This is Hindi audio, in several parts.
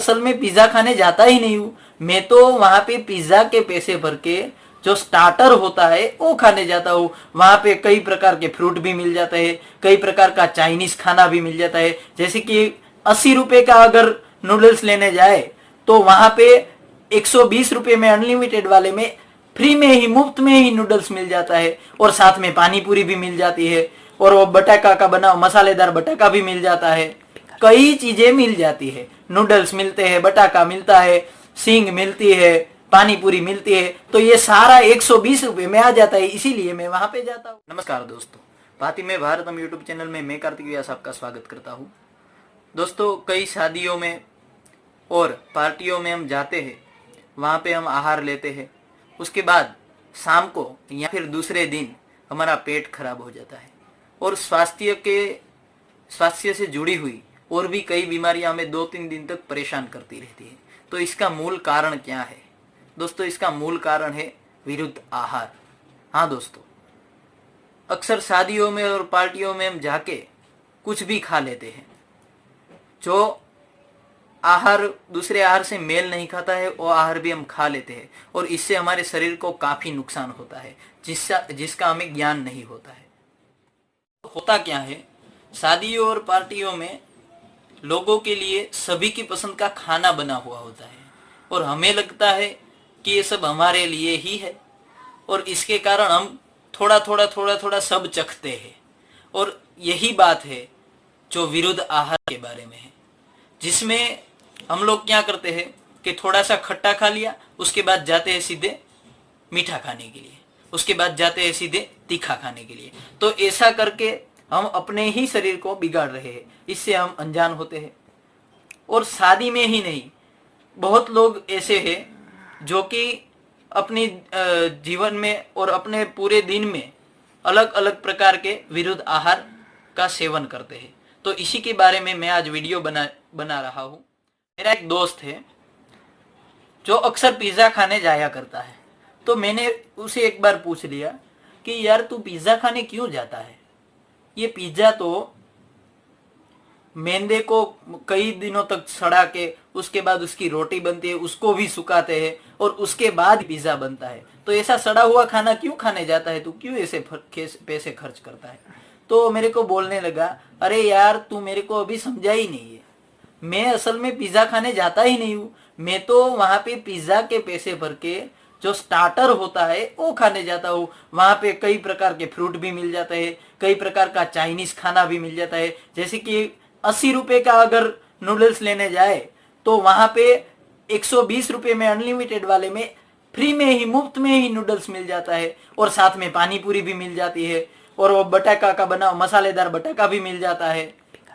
असल में पिज्जा खाने जाता ही नहीं हूँ। मैं तो वहां पे पिज्जा के पैसे भर के जो स्टार्टर होता है वो खाने जाता हूँ। वहां पे कई प्रकार के फ्रूट भी मिल जाते हैं, कई प्रकार का चाइनीज खाना भी मिल जाता है। जैसे कि 80 रुपए का अगर नूडल्स लेने जाए तो वहां पे 120 रुपए में अनलिमिटेड वाले में फ्री में ही, मुफ्त में ही नूडल्स मिल जाता है। और साथ में पानी पूरी भी मिल जाती है, और वो बटाका का बना मसालेदार बटाका भी मिल जाता है। कई चीजें मिल जाती है, नूडल्स मिलते हैं, बटाका मिलता है, सींग मिलती है, पानी पूरी मिलती है। तो ये सारा 120 रुपए में आ जाता है, इसीलिए मैं वहां पे जाता हूँ। नमस्कार दोस्तों, बाती में भारतम यूट्यूब चैनल में मैं कार्तिक व्यास आपका स्वागत करता हूँ। दोस्तों, कई शादियों में और पार्टियों में हम जाते हैं, वहाँ पे हम आहार लेते हैं। उसके बाद शाम को या फिर दूसरे दिन हमारा पेट खराब हो जाता है, और स्वास्थ्य से जुड़ी हुई और भी कई बीमारियां हमें 2-3 दिन तक परेशान करती रहती है। तो इसका मूल कारण क्या है दोस्तों? इसका मूल कारण है विरुद्ध आहार। हाँ दोस्तों, अक्सर शादियों में और पार्टियों में हम जाके कुछ भी खा लेते हैं, जो आहार दूसरे आहार से मेल नहीं खाता है वो आहार भी हम खा लेते हैं, और इससे हमारे शरीर को काफी नुकसान होता है, जिसका हमें ज्ञान नहीं होता है। होता क्या है, शादियों और पार्टियों में लोगों के लिए सभी की पसंद का खाना बना हुआ होता है, और हमें लगता है कि ये सब हमारे लिए ही है, और इसके कारण हम थोड़ा थोड़ा सब चखते हैं। और यही बात है जो विरुद्ध आहार के बारे में है, जिसमें हम लोग क्या करते हैं कि थोड़ा सा खट्टा खा लिया, उसके बाद जाते हैं सीधे मीठा खाने के लिए, उसके बाद जाते हैं सीधे तीखा खाने के लिए। तो ऐसा करके हम अपने ही शरीर को बिगाड़ रहे हैं, इससे हम अनजान होते हैं। और शादी में ही नहीं, बहुत लोग ऐसे हैं जो कि अपनी जीवन में और अपने पूरे दिन में अलग अलग प्रकार के विरुद्ध आहार का सेवन करते हैं। तो इसी के बारे में मैं आज वीडियो बना रहा हूँ। मेरा एक दोस्त है जो अक्सर पिज्ज़ा खाने जाया करता है। तो मैंने उसे एक बार पूछ लिया कि यार तू पिज्ज़ा खाने क्यों जाता है? ये पिज्ज़ा तो मैदे को कई दिनों तक सड़ा के उसके बाद उसकी रोटी बनती है, उसको भी सुखाते हैं, और उसके बाद पिज्ज़ा बनता है। तो ऐसा सड़ा हुआ खाना क्यों खाने जाता है? तू क्यों ऐसे पैसे खर्च करता है? तो मेरे को बोलने लगा, अरे यार तू मेरे को अभी समझा ही नहीं है, मैं असल में पिज्ज़ा खाने जाता ही नहीं हूँ। मैं तो वहाँ पे पिज्ज़ा के पैसे भर के जो स्टार्टर होता है वो खाने जाता हूँ। वहाँ पे कई प्रकार के फ्रूट भी मिल जाते हैं, कई प्रकार का चाइनीज खाना भी मिल जाता है। जैसे कि 80 रुपए का अगर नूडल्स लेने जाए तो वहाँ पे 120 रुपए में अनलिमिटेड वाले में फ्री में ही, मुफ्त में ही नूडल्स मिल जाता है, और साथ में पानी पूरी भी मिल जाती है, और वो बटाका का बना मसालेदार बटाका भी मिल जाता है।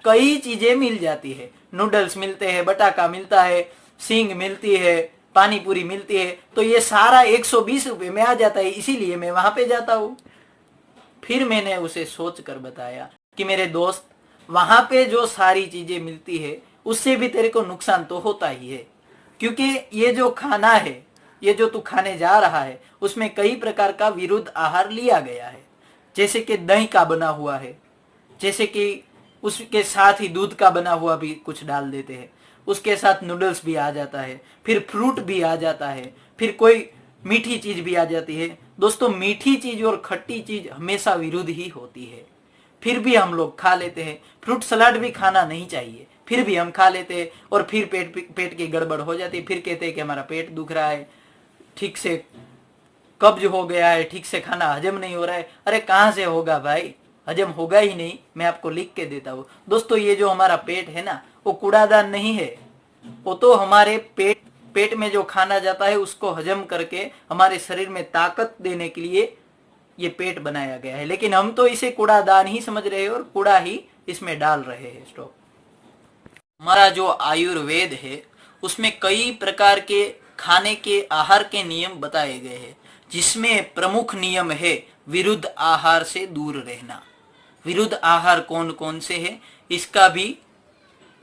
कई चीजें मिल जाती है, नूडल्स मिलते हैं, बटाका मिलता है, सींग मिलती है, पानी पूरी मिलती है। तो ये सारा 120 रुपए में आ जाता है, इसीलिए मैं वहां पे जाता हूँ। फिर मैंने उसे सोच कर बताया कि मेरे दोस्त, वहां पे जो सारी चीजें मिलती है उससे भी तेरे को नुकसान तो होता ही है, क्योंकि ये जो खाना है, ये जो तू खाने जा रहा है, उसमें कई प्रकार का विरुद्ध आहार लिया गया है। जैसे कि दही का बना हुआ है, जैसे कि उसके साथ ही दूध का बना हुआ भी कुछ डाल देते हैं, उसके साथ नूडल्स भी आ जाता है, फिर फ्रूट भी आ जाता है, फिर कोई मीठी चीज भी आ जाती है। दोस्तों, मीठी चीज और खट्टी चीज हमेशा विरुद्ध ही होती है, फिर भी हम लोग खा लेते हैं। फ्रूट सलाद भी खाना नहीं चाहिए, फिर भी हम खा लेते हैं, और फिर पेट की गड़बड़ हो जाती है। फिर कहते हैं कि हमारा पेट दुख रहा है, ठीक से कब्ज हो गया है, ठीक से खाना हजम नहीं हो रहा है। अरे कहाँ से होगा भाई, हजम होगा ही नहीं। मैं आपको लिख के देता हूँ दोस्तों, ये जो हमारा पेट है ना, वो कूड़ादान नहीं है, वो तो हमारे पेट में जो खाना जाता है उसको हजम करके हमारे शरीर में ताकत देने के लिए ये पेट बनाया गया है। लेकिन हम तो इसे कूड़ादान ही समझ रहे हैं और कूड़ा ही इसमें डाल रहे हैं। स्टॉप। हमारा जो आयुर्वेद है उसमें कई प्रकार के खाने के आहार के नियम बताए गए हैं, जिसमें प्रमुख नियम है विरुद्ध आहार से दूर रहना। विरुद्ध आहार कौन कौन से है, इसका भी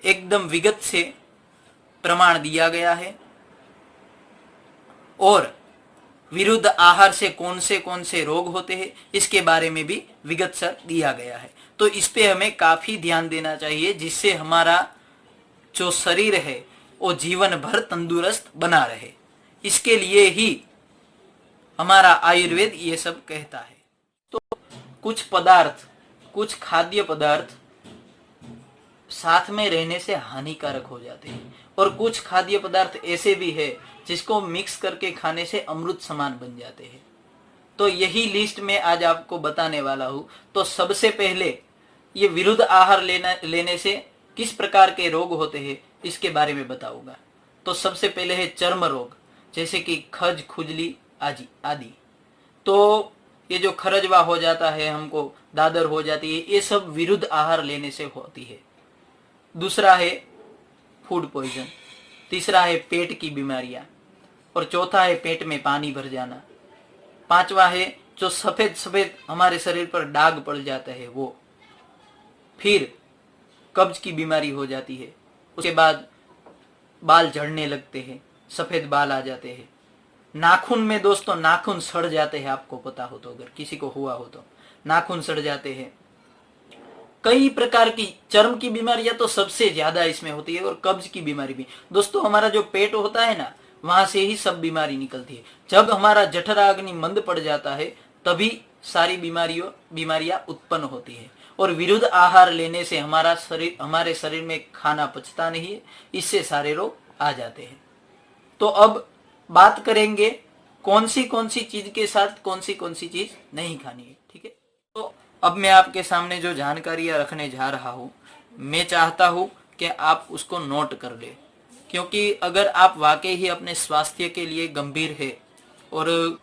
एकदम विगत से प्रमाण दिया गया है, और विरुद्ध आहार से कौन से रोग होते हैं इसके बारे में भी विगत सर दिया गया है। तो इस पे हमें काफी ध्यान देना चाहिए, जिससे हमारा जो शरीर है वो जीवन भर तंदुरुस्त बना रहे। इसके लिए ही हमारा आयुर्वेद ये सब कहता है। तो कुछ पदार्थ, कुछ खाद्य पदार्थ साथ में रहने से हानिकारक हो जाते हैं और कुछ खाद्य पदार्थ ऐसे भी है जिसको मिक्स करके खाने से अमृत समान बन जाते हैं। तो यही लिस्ट में आज आपको बताने वाला हूं। तो सबसे पहले ये विरुद्ध आहार लेने से किस प्रकार के रोग होते हैं इसके बारे में बताऊंगा। तो सबसे पहले है चर्म रोग, जैसे कि खज, खुजली आदि। तो ये जो खरजवा हो जाता है, हमको दादर हो जाती है, ये सब विरुद्ध आहार लेने से होती है। दूसरा है फूड पॉइजन, तीसरा है पेट की बीमारियां, और चौथा है पेट में पानी भर जाना। पांचवा है जो सफेद सफेद हमारे शरीर पर दाग पड़ जाता है वो। फिर कब्ज की बीमारी हो जाती है। उसके बाद बाल झड़ने लगते हैं, सफेद बाल आ जाते हैं। नाखून में दोस्तों नाखून सड़ जाते हैं, आपको पता हो तो, अगर किसी को हुआ हो तो नाखून सड़ जाते हैं। कई प्रकार की चर्म की बीमारियां तो सबसे ज्यादा इसमें होती है, और कब्ज की बीमारी भी। दोस्तों हमारा जो पेट होता है ना, वहां से ही सब बीमारी निकलती है। जब हमारा जठराग्नि मंद पड़ जाता है तभी सारी बीमारियां उत्पन्न होती है। और विरुद्ध आहार लेने से हमारे शरीर में खाना पचता नहीं है, इससे सारे रोग आ जाते हैं। तो अब बात करेंगे कौन सी चीज के साथ कौन सी चीज नहीं खानी है, ठीक है। तो अब मैं आपके सामने जो जानकारियां रखने जा रहा हूं, मैं चाहता हूं कि आप उसको नोट कर ले, क्योंकि अगर आप वाकई ही अपने स्वास्थ्य के लिए गंभीर है और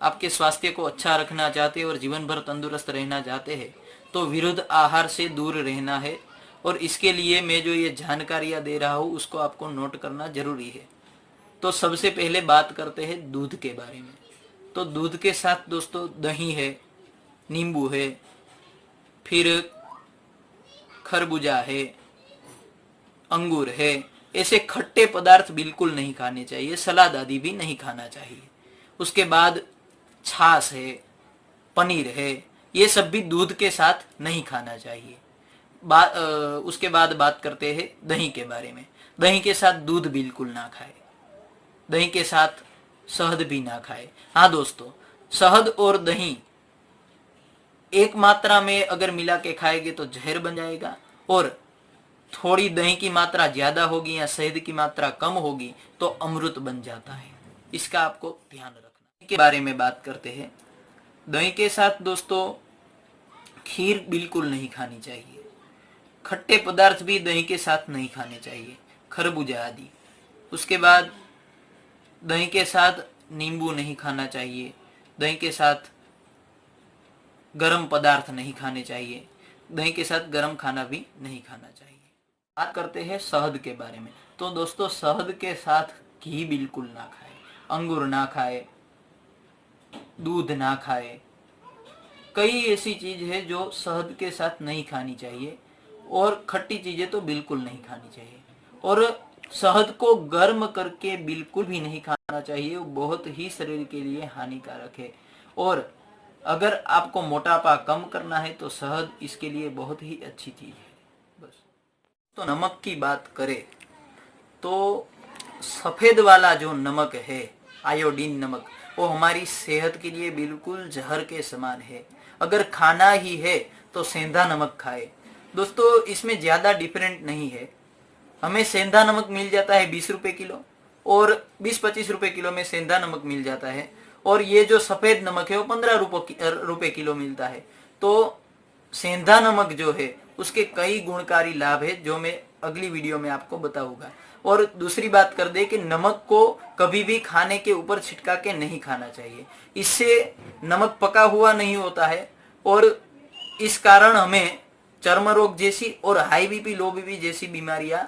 आपके स्वास्थ्य को अच्छा रखना चाहते हैं और जीवन भर तंदुरुस्त रहना चाहते हैं, तो विरुद्ध आहार से दूर रहना है। और इसके लिए मैं जो ये जानकारियां दे रहा हूं उसको आपको नोट करना जरूरी है। तो सबसे पहले बात करते हैं दूध के बारे में। तो दूध के साथ दोस्तों दही है, नींबू है, फिर खरबूजा है, अंगूर है, ऐसे खट्टे पदार्थ बिल्कुल नहीं खाने चाहिए। सलाद आदि भी नहीं खाना चाहिए। उसके बाद छाछ है, पनीर है, ये सब भी दूध के साथ नहीं खाना चाहिए। उसके बाद बात करते हैं दही के बारे में। दही के साथ दूध बिल्कुल ना खाए, दही के साथ शहद भी ना खाए। हाँ दोस्तों, शहद और दही एक मात्रा में अगर मिला के खाएंगे तो जहर बन जाएगा, और थोड़ी दही की मात्रा ज्यादा होगी या शहद की मात्रा कम होगी तो अमृत बन जाता है। इसका आपको ध्यान रखना। के बारे में बात करते हैं। दही के साथ दोस्तों खीर बिल्कुल नहीं खानी चाहिए। खट्टे पदार्थ भी दही के साथ नहीं खाने चाहिए, खरबूजा आदि। उसके बाद दही के साथ नींबू नहीं खाना चाहिए। दही के साथ गरम पदार्थ नहीं खाने चाहिए। दही के साथ गरम खाना भी नहीं खाना चाहिए। बात करते हैं शहद के बारे में। तो दोस्तों शहद के साथ घी बिल्कुल ना खाए, अंगूर ना खाए, दूध ना खाए। कई ऐसी चीज है जो शहद के साथ नहीं खानी चाहिए, और खट्टी चीजें तो बिल्कुल नहीं खानी चाहिए। और शहद को गर्म करके बिल्कुल भी नहीं खाना चाहिए, वो बहुत ही शरीर के लिए हानिकारक है। और अगर आपको मोटापा कम करना है तो शहद इसके लिए बहुत ही अच्छी चीज है। बस। तो नमक की बात करें तो सफेद वाला जो नमक है, आयोडीन नमक, वो हमारी सेहत के लिए बिल्कुल जहर के समान है। अगर खाना ही है तो सेंधा नमक खाए। दोस्तों इसमें ज्यादा डिफरेंट नहीं है। हमें सेंधा नमक मिल जाता है 20 रुपए किलो, और 20-25 रुपए किलो में सेंधा नमक मिल जाता है। और ये जो सफेद नमक है वो 15 रुपए किलो मिलता है। तो सेंधा नमक जो है उसके कई गुणकारी लाभ है जो मैं अगली वीडियो में आपको बताऊंगा। और दूसरी बात कर दे कि नमक को कभी भी खाने के ऊपर छिटका के नहीं खाना चाहिए। इससे नमक पका हुआ नहीं होता है, और इस कारण हमें चर्म रोग जैसी और हाई बीपी, लो बीपी जैसी बीमारियां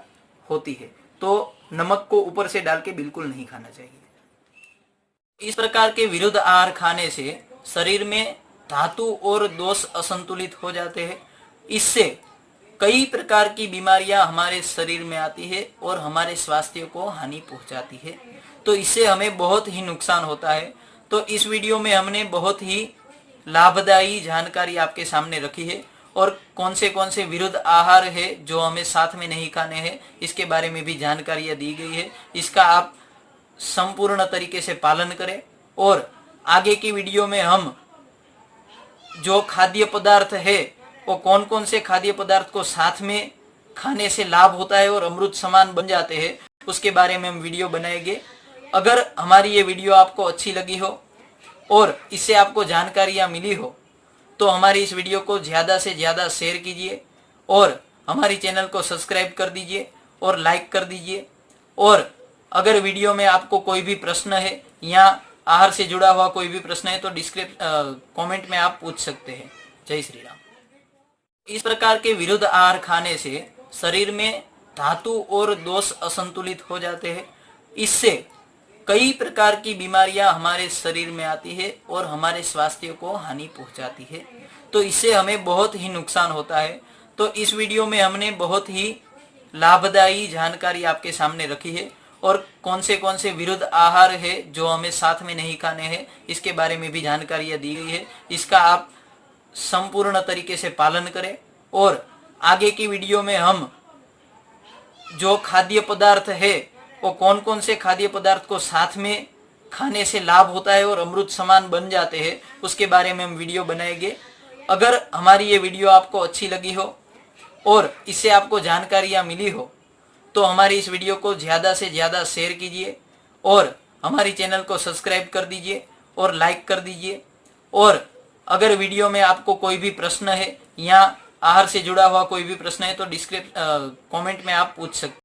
होती है। तो नमक को ऊपर से डाल के बिल्कुल नहीं खाना चाहिए। इस प्रकार के विरुद्ध आहार खाने से शरीर में धातु और दोष असंतुलित हो जाते हैं। इससे कई प्रकार की बीमारियां हमारे शरीर में आती है और हमारे स्वास्थ्य को हानि पहुंचाती है। तो इससे हमें बहुत ही नुकसान होता है। तो इस वीडियो में हमने बहुत ही लाभदायी जानकारी आपके सामने रखी है, और कौन से विरुद्ध आहार है जो हमें साथ में नहीं खाने हैं, इसके बारे में भी जानकारियां दी गई है। इसका आप संपूर्ण तरीके से पालन करें। और आगे की वीडियो में हम जो खाद्य पदार्थ है वो कौन से खाद्य पदार्थ को साथ में खाने से लाभ होता है और अमृत समान बन जाते हैं, उसके बारे में हम वीडियो बनाएंगे। अगर हमारी ये वीडियो आपको अच्छी लगी हो और इससे आपको जानकारियां मिली हो तो हमारी इस वीडियो को ज़्यादा से ज़्यादा शेयर कीजिए और हमारी चैनल को सब्सक्राइब कर दीजिए और लाइक कर दीजिए। और अगर वीडियो में आपको कोई भी प्रश्न है या आहार से जुड़ा हुआ कोई भी प्रश्न है तो कमेंट में आप पूछ सकते हैं। जय श्री राम। इस प्रकार के विरुद्ध आहार खाने से शरीर में धातु और दोष असंतुलित हो जाते हैं। इससे कई प्रकार की बीमारियां हमारे शरीर में आती है और हमारे स्वास्थ्य को हानि पहुंचाती है। तो इससे हमें बहुत ही नुकसान होता है। तो इस वीडियो में हमने बहुत ही लाभदायी जानकारी आपके सामने रखी है और कौन से विरुद्ध आहार है जो हमें साथ में नहीं खाने हैं, इसके बारे में भी जानकारियां दी गई है। इसका आप संपूर्ण तरीके से पालन करें। और आगे की वीडियो में हम जो खाद्य पदार्थ है वो कौन से खाद्य पदार्थ को साथ में खाने से लाभ होता है और अमृत समान बन जाते हैं, उसके बारे में हम वीडियो बनाएंगे। अगर हमारी ये वीडियो आपको अच्छी लगी हो और इससे आपको जानकारियां मिली हो तो हमारी इस वीडियो को ज़्यादा से ज़्यादा शेयर कीजिए और हमारी चैनल को सब्सक्राइब कर दीजिए और लाइक कर दीजिए। और अगर वीडियो में आपको कोई भी प्रश्न है या आहार से जुड़ा हुआ कोई भी प्रश्न है तो कमेंट में आप पूछ सकते हैं।